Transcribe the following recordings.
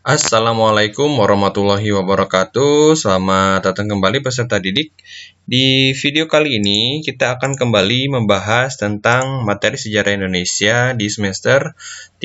Assalamualaikum warahmatullahi wabarakatuh. Selamat datang kembali peserta didik. Di video kali ini kita akan kembali membahas tentang materi sejarah Indonesia di semester 3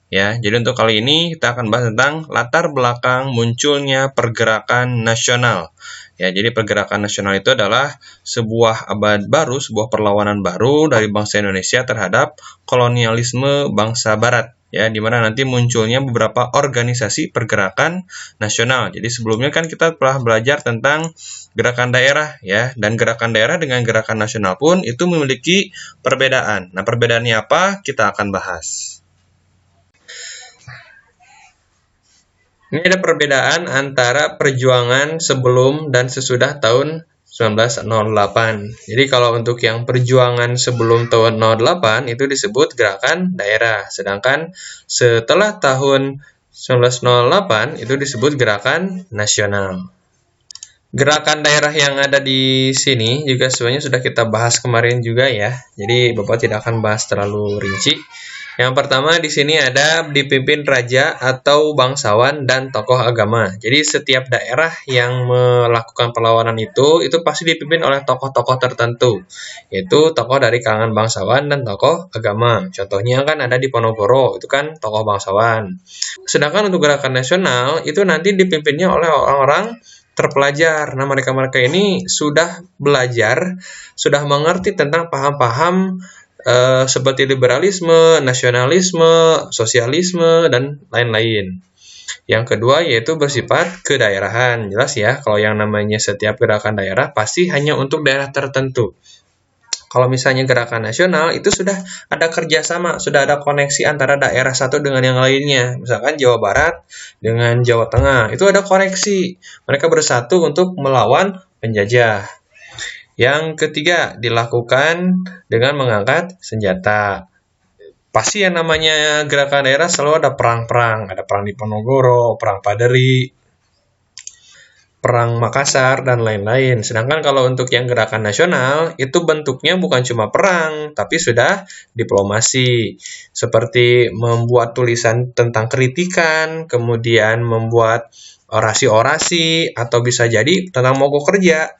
ya. Jadi untuk kali ini kita akan bahas tentang latar belakang munculnya pergerakan nasional. Ya, jadi pergerakan nasional itu adalah sebuah abad baru, sebuah perlawanan baru dari bangsa Indonesia terhadap kolonialisme bangsa Barat. Ya, di mana nanti munculnya beberapa organisasi pergerakan nasional. Jadi sebelumnya kan kita telah belajar tentang gerakan daerah ya, dan gerakan daerah dengan gerakan nasional pun itu memiliki perbedaan. Nah, perbedaannya apa? Kita akan bahas. Ini ada perbedaan antara perjuangan sebelum dan sesudah tahun 1908. Jadi kalau untuk yang perjuangan sebelum tahun 08 itu disebut gerakan daerah. Sedangkan setelah tahun 1908 itu disebut gerakan nasional. Gerakan daerah yang ada di sini juga sebenarnya sudah kita bahas kemarin juga ya. Jadi Bapak tidak akan bahas terlalu rinci. Yang pertama di sini ada dipimpin raja atau bangsawan dan tokoh agama. Jadi setiap daerah yang melakukan perlawanan itu pasti dipimpin oleh tokoh-tokoh tertentu, yaitu tokoh dari kalangan bangsawan dan tokoh agama. Contohnya kan ada di Ponorogo, itu kan tokoh bangsawan. Sedangkan untuk gerakan nasional itu nanti dipimpinnya oleh orang-orang terpelajar. Nah, mereka-mereka ini sudah belajar, sudah mengerti tentang paham-paham seperti liberalisme, nasionalisme, sosialisme, dan lain-lain. Yang kedua yaitu bersifat kedaerahan. Jelas ya, kalau yang namanya setiap gerakan daerah pasti hanya untuk daerah tertentu. Kalau misalnya gerakan nasional itu sudah ada kerjasama, sudah ada koneksi antara daerah satu dengan yang lainnya. Misalkan Jawa Barat dengan Jawa Tengah, itu ada koneksi. Mereka bersatu untuk melawan penjajah. Yang ketiga, dilakukan dengan mengangkat senjata. Pasti yang namanya gerakan daerah selalu ada perang-perang. Ada perang di Ponorogo, perang Paderi, perang Makassar, dan lain-lain. Sedangkan kalau untuk yang gerakan nasional, itu bentuknya bukan cuma perang, tapi sudah diplomasi. Seperti membuat tulisan tentang kritikan, kemudian membuat orasi-orasi, atau bisa jadi tentang mogok kerja.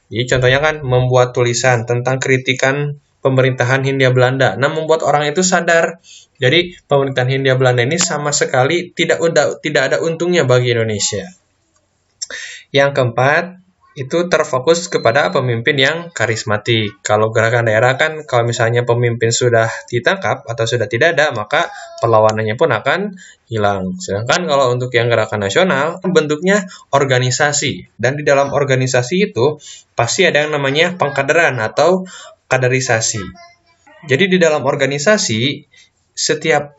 Jadi contohnya kan membuat tulisan tentang kritikan pemerintahan Hindia Belanda. Nah, membuat orang itu sadar. Jadi pemerintahan Hindia Belanda ini sama sekali tidak ada untungnya bagi Indonesia. Yang keempat, itu terfokus kepada pemimpin yang karismatik. Kalau gerakan daerah kan, kalau misalnya pemimpin sudah ditangkap atau sudah tidak ada, maka perlawanannya pun akan hilang. Sedangkan kalau untuk yang gerakan nasional, bentuknya organisasi. Dan di dalam organisasi itu, pasti ada yang namanya pengkaderan atau kaderisasi. Jadi di dalam organisasi, setiap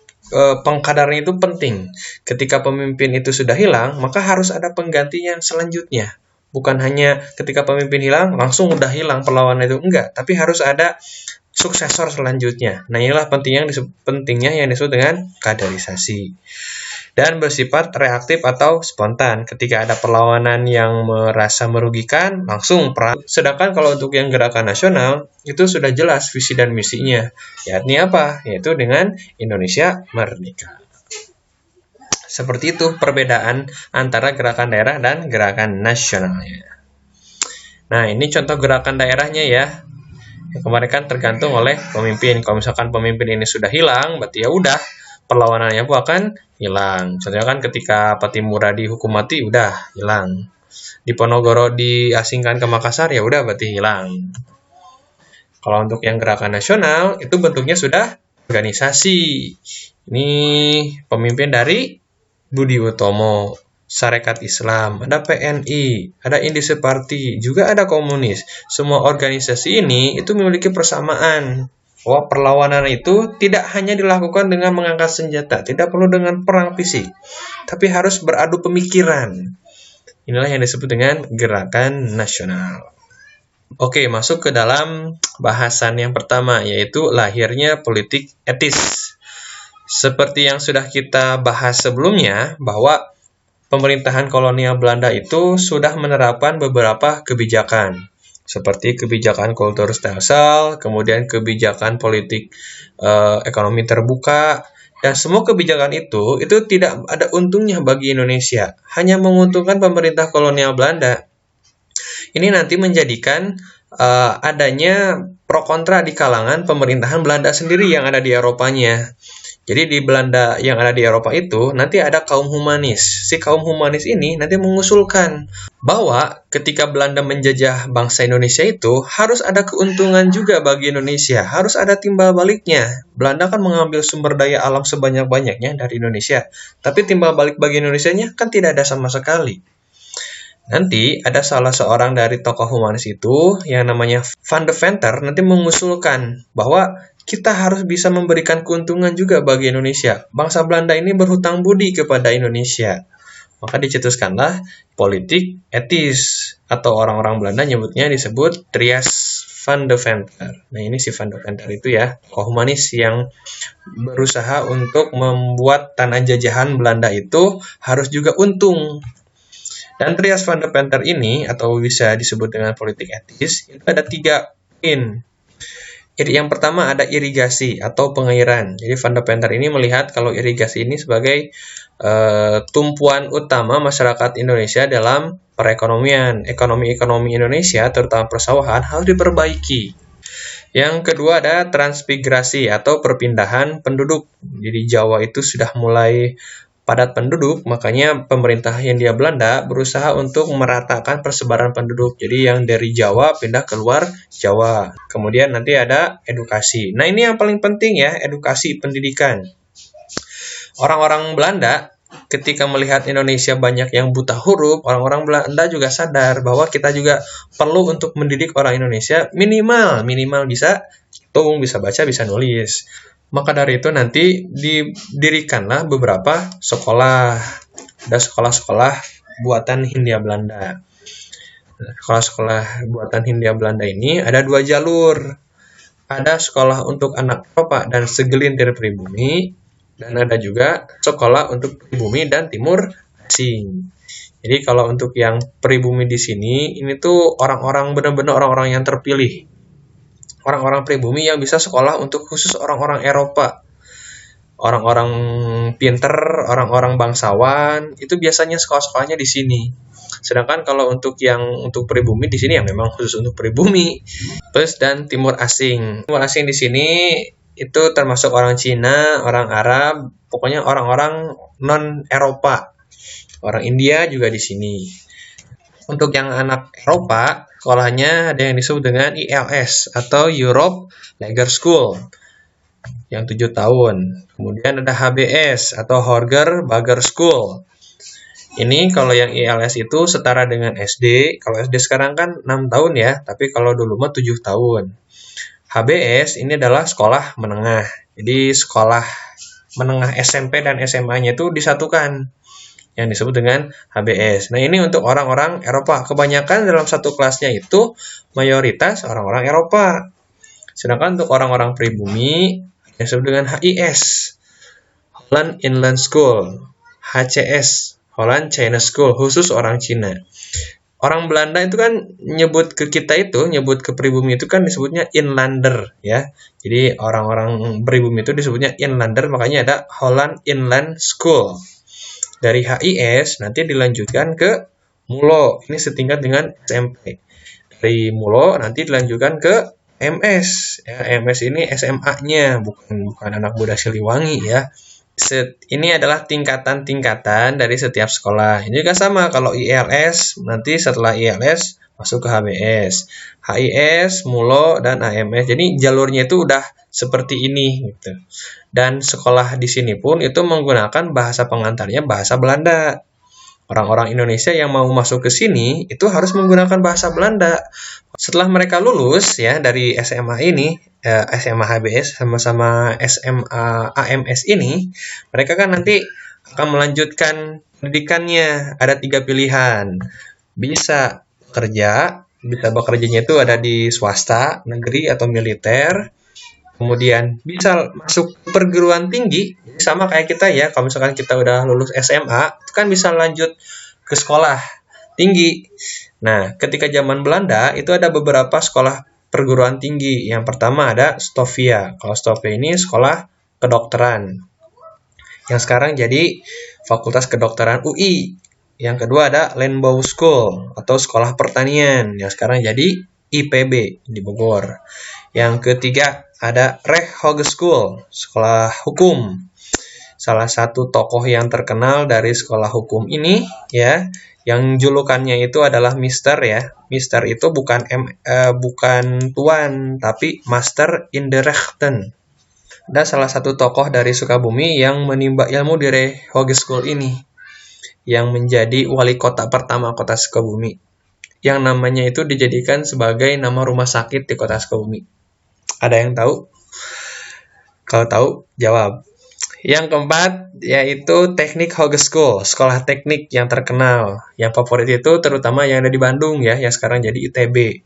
pengkaderan itu penting. Ketika pemimpin itu sudah hilang, maka harus ada penggantinya yang selanjutnya. Bukan hanya ketika pemimpin hilang, langsung udah hilang perlawanan itu. Enggak, tapi harus ada suksesor selanjutnya. Nah, inilah pentingnya yang disebut dengan kaderisasi. Dan bersifat reaktif atau spontan. Ketika ada perlawanan yang merasa merugikan, langsung perang. Sedangkan kalau untuk yang gerakan nasional, itu sudah jelas visi dan misinya. Yakni apa? Yaitu dengan Indonesia merdeka. Seperti itu perbedaan antara gerakan daerah dan gerakan nasionalnya. Nah, ini contoh gerakan daerahnya ya. Yang kemarin kan tergantung oleh pemimpin. Kalau misalkan pemimpin ini sudah hilang, berarti ya udah perlawanannya pun akan hilang. Contohnya kan ketika Patimura dihukum mati, udah hilang. Di Ponorogo diasingkan ke Makassar, ya udah berarti hilang. Kalau untuk yang gerakan nasional, itu bentuknya sudah organisasi. Ini pemimpin dari Budi Utomo, Sarekat Islam, ada PNI, ada Indische Party, juga ada komunis. Semua organisasi ini itu memiliki persamaan. Bahwa perlawanan itu tidak hanya dilakukan dengan mengangkat senjata, tidak perlu dengan perang fisik, tapi harus beradu pemikiran. Inilah yang disebut dengan gerakan nasional. Oke, masuk ke dalam bahasan yang pertama, yaitu lahirnya politik etis. Seperti yang sudah kita bahas sebelumnya, bahwa pemerintahan kolonial Belanda itu sudah menerapkan beberapa kebijakan. Seperti kebijakan Kulturstelsel, kemudian kebijakan politik ekonomi terbuka, Dan semua kebijakan itu tidak ada untungnya bagi Indonesia, hanya menguntungkan pemerintah kolonial Belanda. Ini nanti menjadikan adanya pro kontra di kalangan pemerintahan Belanda sendiri yang ada di Eropanya. Jadi di Belanda yang ada di Eropa itu nanti ada kaum humanis. Si kaum humanis ini nanti mengusulkan bahwa ketika Belanda menjajah bangsa Indonesia itu harus ada keuntungan juga bagi Indonesia, harus ada timbal baliknya. Belanda kan mengambil sumber daya alam sebanyak-banyaknya dari Indonesia, tapi timbal balik bagi Indonesianya kan tidak ada sama sekali. Nanti ada salah seorang dari tokoh humanis itu yang namanya Van de Venter nanti mengusulkan bahwa kita harus bisa memberikan keuntungan juga bagi Indonesia. Bangsa Belanda ini berhutang budi kepada Indonesia. Maka dicetuskanlah politik etis, atau orang-orang Belanda nyebutnya disebut Trias Van de Venter. Nah ini si Van de Venter itu ya, tokoh humanis yang berusaha untuk membuat tanah jajahan Belanda itu harus juga untung. Dan Trias Van de Venter ini, atau bisa disebut dengan politik etis, itu ada 3 poin. Yang pertama ada irigasi atau pengairan. Jadi Van de Venter ini melihat kalau irigasi ini sebagai tumpuan utama masyarakat Indonesia dalam perekonomian. Ekonomi Indonesia, terutama persawahan, harus diperbaiki. Yang kedua ada transmigrasi atau perpindahan penduduk. Jadi Jawa itu sudah mulai padat penduduk, makanya pemerintah Hindia Belanda berusaha untuk meratakan persebaran penduduk. Jadi yang dari Jawa pindah keluar Jawa. Kemudian nanti ada edukasi. Nah ini yang paling penting ya, edukasi pendidikan. Orang-orang Belanda ketika melihat Indonesia banyak yang buta huruf, orang-orang Belanda juga sadar bahwa kita juga perlu untuk mendidik orang Indonesia minimal bisa hitung, bisa baca, bisa nulis. Maka dari itu nanti didirikanlah beberapa sekolah. Ada sekolah-sekolah buatan Hindia Belanda. Sekolah-sekolah buatan Hindia Belanda ini ada 2 jalur. Ada sekolah untuk anak Eropa dan segelintir pribumi, dan ada juga sekolah untuk pribumi dan timur asing. Jadi kalau untuk yang pribumi di sini, ini tuh orang-orang benar-benar orang-orang yang terpilih. Orang-orang pribumi yang bisa sekolah untuk khusus orang-orang Eropa. Orang-orang pinter, orang-orang bangsawan, itu biasanya sekolah-sekolahnya di sini. Sedangkan kalau untuk pribumi di sini ya memang khusus untuk pribumi. Plus dan timur asing. Timur asing di sini itu termasuk orang Cina, orang Arab, pokoknya orang-orang non-Eropa. Orang India juga di sini. Untuk yang anak Eropa, sekolahnya ada yang disebut dengan ILS atau Europe Leger School yang 7 tahun. Kemudian ada HBS atau Horger Bagger School. Ini kalau yang ILS itu setara dengan SD. Kalau SD sekarang kan 6 tahun ya, tapi kalau dulu mah 7 tahun. HBS ini adalah sekolah menengah. Jadi sekolah menengah SMP dan SMA-nya itu disatukan, yang disebut dengan HBS. Nah ini untuk orang-orang Eropa. Kebanyakan dalam satu kelasnya itu mayoritas orang-orang Eropa. Sedangkan untuk orang-orang pribumi yang disebut dengan HIS, Holland Inland School, HCS, Holland China School, khusus orang Cina. Orang Belanda itu kan nyebut ke kita itu, nyebut ke pribumi itu kan disebutnya inlander ya. Jadi orang-orang pribumi itu disebutnya inlander, makanya ada Holland Inland School. Dari HIS nanti dilanjutkan ke Mulo, ini setingkat dengan SMP. Dari Mulo nanti dilanjutkan ke MS. Ya, MS ini SMA-nya, bukan anak muda Siliwangi ya. Ini adalah tingkatan-tingkatan dari setiap sekolah. Ini juga sama, kalau ILS nanti setelah ILS masuk ke HBS, HIS, Mulo, dan AMS. Jadi jalurnya itu udah seperti ini gitu. Dan sekolah di sini pun itu menggunakan bahasa pengantarnya bahasa Belanda. Orang-orang Indonesia yang mau masuk ke sini itu harus menggunakan bahasa Belanda. Setelah mereka lulus ya dari SMA ini, SMA HBS sama SMA AMS ini, mereka kan nanti akan melanjutkan pendidikannya. Ada 3 pilihan. Bisa bekerjanya itu ada di swasta, negeri, atau militer. Kemudian bisa masuk perguruan tinggi, sama kayak kita ya, kalau misalkan kita udah lulus SMA, itu kan bisa lanjut ke sekolah tinggi. Nah, ketika zaman Belanda, itu ada beberapa sekolah perguruan tinggi. Yang pertama ada Stovia. Kalau Stovia ini sekolah kedokteran. yang sekarang jadi Fakultas Kedokteran UI. Yang kedua ada Lenbow School atau Sekolah Pertanian yang sekarang jadi IPB di Bogor. Yang ketiga ada Recht Hogeschool, Sekolah Hukum. Salah satu tokoh yang terkenal dari sekolah hukum ini ya, yang julukannya itu adalah Mister ya. Mister itu bukan bukan tuan, tapi Master in the Rechten. Dan salah satu tokoh dari Sukabumi yang menimba ilmu di Recht Hogeschool ini, yang menjadi wali kota pertama kota Sukabumi, yang namanya itu dijadikan sebagai nama rumah sakit di kota Sukabumi. Ada yang tahu? Kalau tahu, jawab. Yang keempat, yaitu Teknik Hogeschool, sekolah teknik yang terkenal. Yang favorit itu terutama yang ada di Bandung ya, yang sekarang jadi ITB.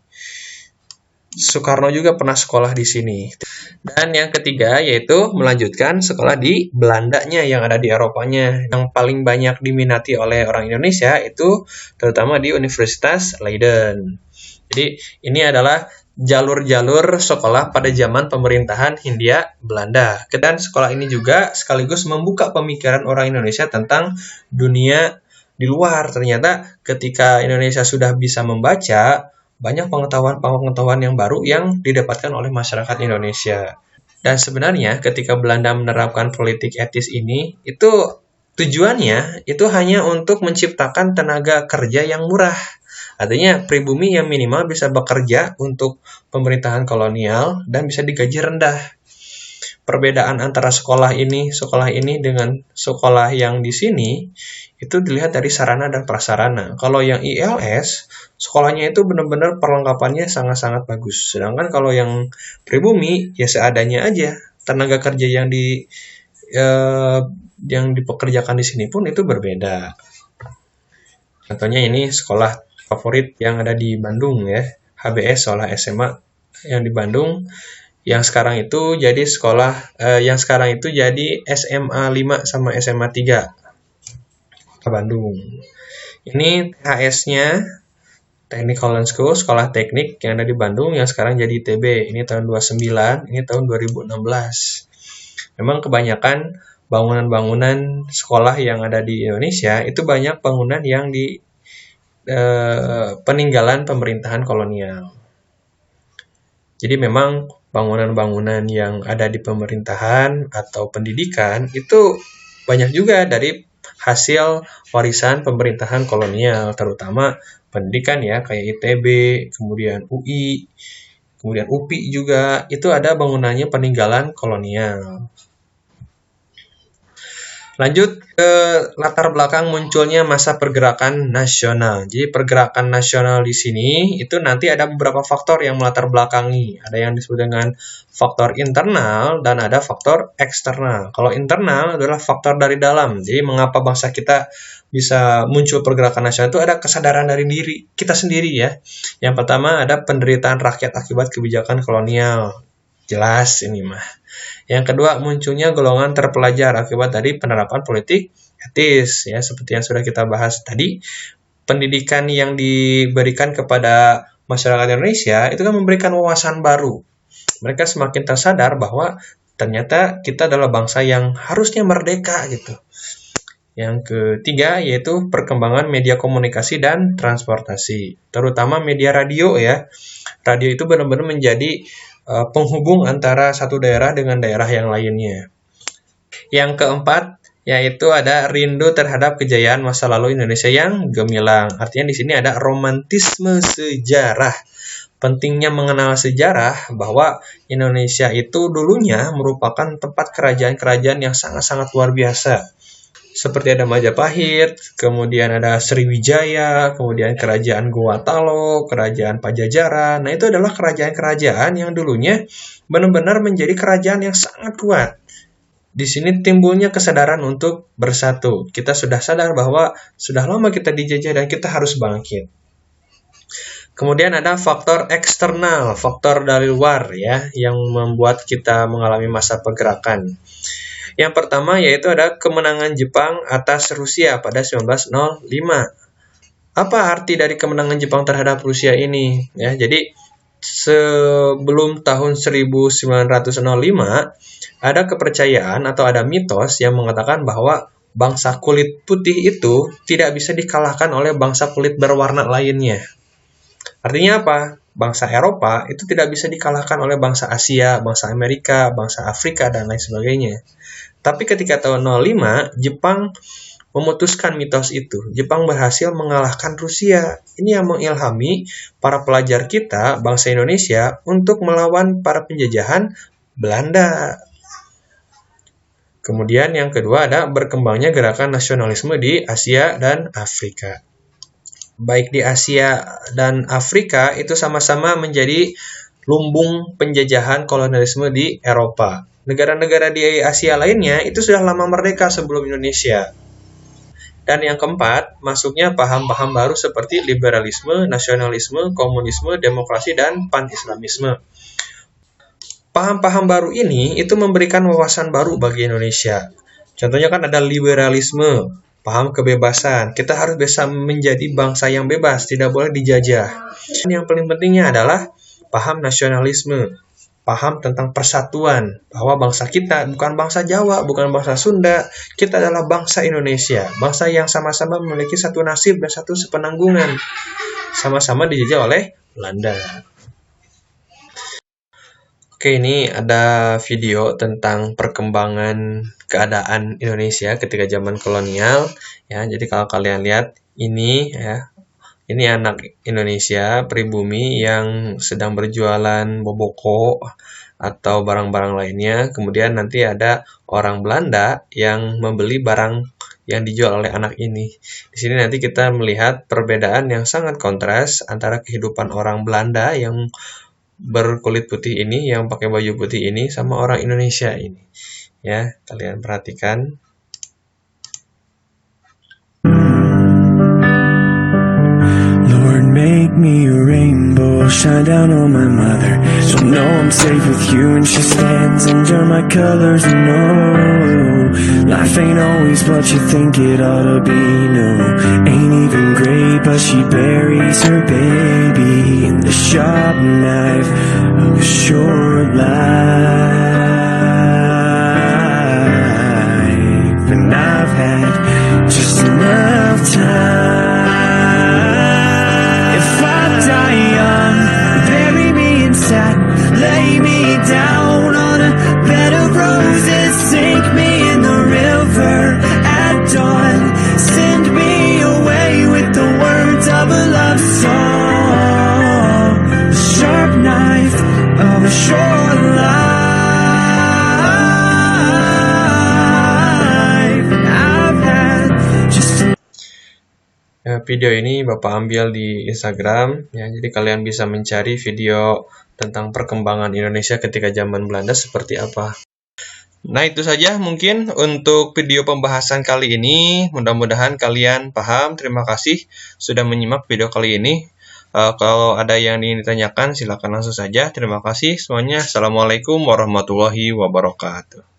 Soekarno juga pernah sekolah di sini. Dan yang ketiga, yaitu melanjutkan sekolah di Belandanya yang ada di Eropanya. Yang paling banyak diminati oleh orang Indonesia itu terutama di Universitas Leiden. Jadi ini adalah jalur-jalur sekolah pada zaman pemerintahan Hindia Belanda. Dan sekolah ini juga sekaligus membuka pemikiran orang Indonesia tentang dunia di luar. Ternyata ketika Indonesia sudah bisa membaca, banyak pengetahuan-pengetahuan yang baru yang didapatkan oleh masyarakat Indonesia. Dan sebenarnya ketika Belanda menerapkan politik etis ini, itu tujuannya itu hanya untuk menciptakan tenaga kerja yang murah. Artinya pribumi yang minimal bisa bekerja untuk pemerintahan kolonial dan bisa digaji rendah. Perbedaan antara sekolah ini dengan sekolah yang di sini itu dilihat dari sarana dan prasarana. Kalau yang ILS, sekolahnya itu benar-benar perlengkapannya sangat-sangat bagus. Sedangkan kalau yang pribumi ya seadanya aja. Tenaga kerja yang dipekerjakan di sini pun itu berbeda. Contohnya ini sekolah favorit yang ada di Bandung ya, HBS sekolah SMA yang di Bandung, yang sekarang itu jadi SMA 5 sama SMA 3 ke Bandung. Ini THS-nya Teknik Holland School, sekolah teknik yang ada di Bandung yang sekarang jadi ITB. Ini tahun 29, ini tahun 2016. Memang kebanyakan bangunan-bangunan sekolah yang ada di Indonesia itu banyak bangunan yang di peninggalan pemerintahan kolonial. Jadi memang bangunan-bangunan yang ada di pemerintahan atau pendidikan itu banyak juga dari hasil warisan pemerintahan kolonial, terutama pendidikan ya, kayak ITB, kemudian UI, kemudian UPI juga, itu ada bangunannya peninggalan kolonial. Lanjut ke latar belakang munculnya masa pergerakan nasional. Jadi pergerakan nasional di sini itu nanti ada beberapa faktor yang melatar belakangi. Ada yang disebut dengan faktor internal dan ada faktor eksternal. Kalau internal adalah faktor dari dalam. Jadi mengapa bangsa kita bisa muncul pergerakan nasional itu ada kesadaran dari diri kita sendiri ya. Yang pertama ada penderitaan rakyat akibat kebijakan kolonial. Jelas ini mah. Yang kedua, munculnya golongan terpelajar akibat dari penerapan politik etis, ya seperti yang sudah kita bahas tadi. Pendidikan yang diberikan kepada masyarakat Indonesia itu kan memberikan wawasan baru. Mereka semakin tersadar bahwa ternyata kita adalah bangsa yang harusnya merdeka gitu. Yang ketiga yaitu perkembangan media komunikasi dan transportasi, terutama media radio ya. Radio itu benar-benar menjadi penghubung antara satu daerah dengan daerah yang lainnya. Yang keempat, yaitu ada rindu terhadap kejayaan masa lalu Indonesia yang gemilang. Artinya di sini ada romantisme sejarah. Pentingnya mengenal sejarah bahwa Indonesia itu dulunya merupakan tempat kerajaan-kerajaan yang sangat-sangat luar biasa. Seperti ada Majapahit, kemudian ada Sriwijaya, kemudian Kerajaan Gowatalo, Kerajaan Pajajaran. Nah, itu adalah kerajaan-kerajaan yang dulunya benar-benar menjadi kerajaan yang sangat kuat. Di sini timbulnya kesadaran untuk bersatu. Kita sudah sadar bahwa sudah lama kita dijajah dan kita harus bangkit. Kemudian ada faktor eksternal, faktor dari luar ya, yang membuat kita mengalami masa pergerakan. Yang pertama yaitu ada kemenangan Jepang atas Rusia pada 1905. Apa arti dari kemenangan Jepang terhadap Rusia ini? Ya, jadi sebelum tahun 1905 ada kepercayaan atau ada mitos yang mengatakan bahwa bangsa kulit putih itu tidak bisa dikalahkan oleh bangsa kulit berwarna lainnya. Artinya apa? Bangsa Eropa itu tidak bisa dikalahkan oleh bangsa Asia, bangsa Amerika, bangsa Afrika, dan lain sebagainya. Tapi ketika tahun 05, Jepang memutuskan mitos itu. Jepang berhasil mengalahkan Rusia. Ini yang mengilhami para pelajar kita, bangsa Indonesia, untuk melawan para penjajahan Belanda. Kemudian yang kedua ada berkembangnya gerakan nasionalisme di Asia dan Afrika. Baik di Asia dan Afrika itu sama-sama menjadi lumbung penjajahan kolonialisme di Eropa. Negara-negara di Asia lainnya itu sudah lama merdeka sebelum Indonesia. Dan yang keempat, masuknya paham-paham baru seperti liberalisme, nasionalisme, komunisme, demokrasi, dan pan-islamisme. Paham-paham baru ini itu memberikan wawasan baru bagi Indonesia. Contohnya kan ada liberalisme, paham kebebasan. Kita harus bisa menjadi bangsa yang bebas, tidak boleh dijajah. Dan yang paling pentingnya adalah paham nasionalisme, paham tentang persatuan, bahwa bangsa kita bukan bangsa Jawa, bukan bangsa Sunda, kita adalah bangsa Indonesia, bangsa yang sama-sama memiliki satu nasib dan satu sepenanggungan, sama-sama dijajah oleh Belanda. Oke, ini ada video tentang perkembangan keadaan Indonesia ketika zaman kolonial. Ya, jadi kalau kalian lihat ini ya, ini anak Indonesia pribumi yang sedang berjualan boboko atau barang-barang lainnya. Kemudian nanti ada orang Belanda yang membeli barang yang dijual oleh anak ini. Di sini nanti kita melihat perbedaan yang sangat kontras antara kehidupan orang Belanda yang berkulit putih ini, yang pakai baju putih ini, sama orang Indonesia ini. Ya, kalian perhatikan. Lord, make me a rainbow, shine down on my mother. She'll know I'm safe with you and she stands under my colors. No, life ain't always what you think it ought to be. No, ain't even great, but she buries her baby in the sharp knife of a short life. And I've had just enough time. If I die young, bury me inside, lay me down on a bed of roses, sink me in the river at dawn, send me away with the words of a love song, the sharp knife of a short life. I've had just Ya, video ini Bapak ambil di Instagram, ya, jadi kalian bisa mencari video tentang perkembangan Indonesia ketika zaman Belanda seperti apa. Nah, itu saja mungkin untuk video pembahasan kali ini. Mudah-mudahan kalian paham. Terima kasih sudah menyimak video kali ini. Kalau ada yang ingin ditanyakan, silakan langsung saja. Terima kasih semuanya. Assalamualaikum warahmatullahi wabarakatuh.